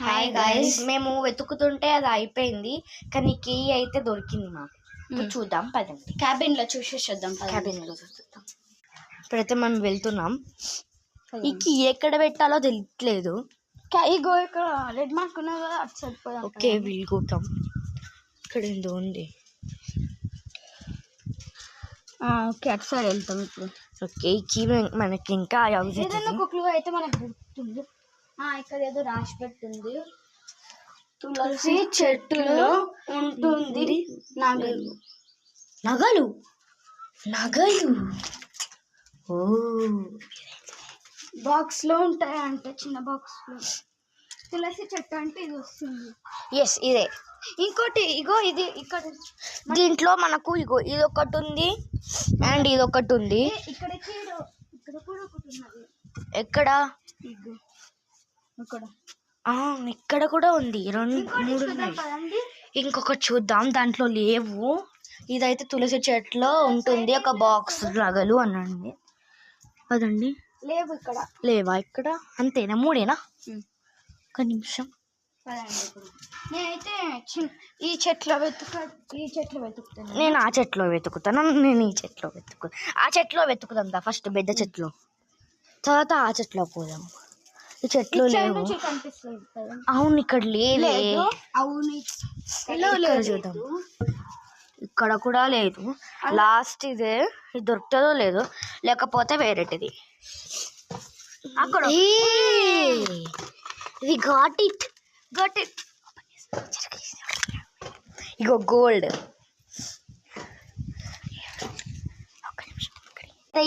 Hi guys, మేము వెతుకుతుంటే అది అయిపోయింది, కానీ కీ అయితే దొరికింది మాకు. చూద్దాం పదండి, క్యాబిన్ లో చూసేద్దాం. క్యాబిన్లో చూద్దాం. ఇప్పుడైతే మనం వెళ్తున్నాం. ఈ కీ ఎక్కడ పెట్టాలో తెలియట్లేదు. ఇగో ఇక్కడ రెడ్ మార్క్ ఉన్నది కదా, అటు సైడ్ పోదాం. ఓకే, వెళ్ళుకుంటాం. ఇక్కడ ఏందో ఉంది. ఓకే, అటు సైడ్ వెళ్తాం ఇప్పుడు. ఓకే, ఈ కీ మనకి ఇంకా ఏదైనా ఒక క్లూ అయితే మనకు గుర్తుంది. ఇక్కడ ఏదో రాసి పెట్టింది, తులసి చెట్టులో ఉంటుంది నగలు. నగలు నగలు ఓ బాక్స్ లో ఉంటాయి అంటే, చిన్న బాక్స్ లో. తులసి చెట్టు అంటే ఇది వస్తుంది. ఎస్, ఇదే. ఇంకోటి ఇగో ఇది ఇక్కడ, దీంట్లో మనకు ఇగో ఇది ఒకటి ఉంది అండ్ ఇది ఒకటి ఉంది. ఇక్కడ కూడా ఒకటి ఉన్నది. ఎక్కడ? ఇగో ఇక్కడ ఇక్కడ కూడా ఉంది. రెండు మూడు ఉన్నాయి. ఇంకొకటి చూద్దాం, దాంట్లో లేవు. ఇదైతే తులసి చెట్లో ఉంటుంది, ఒక బాక్స్ నగలు అనండి. అదండి, లేవు ఇక్కడ. లేవా ఇక్కడ? అంతేనా? మూడేనా? ఒక నిమిషం. నేనైతే ఈ చెట్లో వెతుకుతాను. నేను ఆ చెట్లో వెతుకుతాను. నేను ఈ చెట్లో ఆ చెట్లో వెతుకుదాం. ఫస్ట్ పెద్ద చెట్లు, తర్వాత ఆ చెట్లో పోదాం. ఈ చెట్లు లేవు. అవును, ఇక్కడ లేదు. అవును, చూద్దాం. ఇక్కడ కూడా లేదు. లాస్ట్ ఇదే. ఇది దొరుకుతుందో లేదో, లేకపోతే వేరేటిది. అక్కడ వి గాట్ ఇట్. ఇగో గోల్డ్.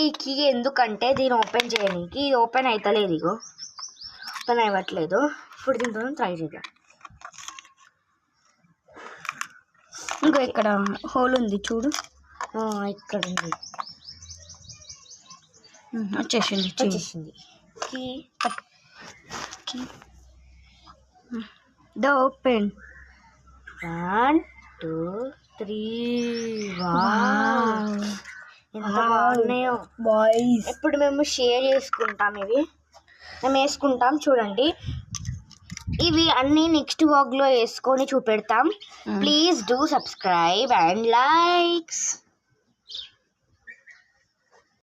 ఈ కీ ఎందుకంటే దీన్ని ఓపెన్ చేయడానికి, ఇది ఓపెన్ అవుతలేదు. ఇగో ఓపెన్ అవ్వట్లేదు. ఇప్పుడు దీంతో ట్రై చేద్దాం. ఇంకో ఇక్కడ హోల్ ఉంది చూడు. ఇక్కడ ఉంది. వచ్చేసింది కీ. The open. 1 2 3. ఎంత బాగున్నాయో బాయ్స్. ఇప్పుడు మేము షేర్ చేసుకుంటాం. ఇవి మేము వేసుకుంటాం, చూడండి. ఇవి అన్నీ నెక్స్ట్ వ్లాగ్లో వేసుకొని చూపెడతాం. Please do subscribe and likes.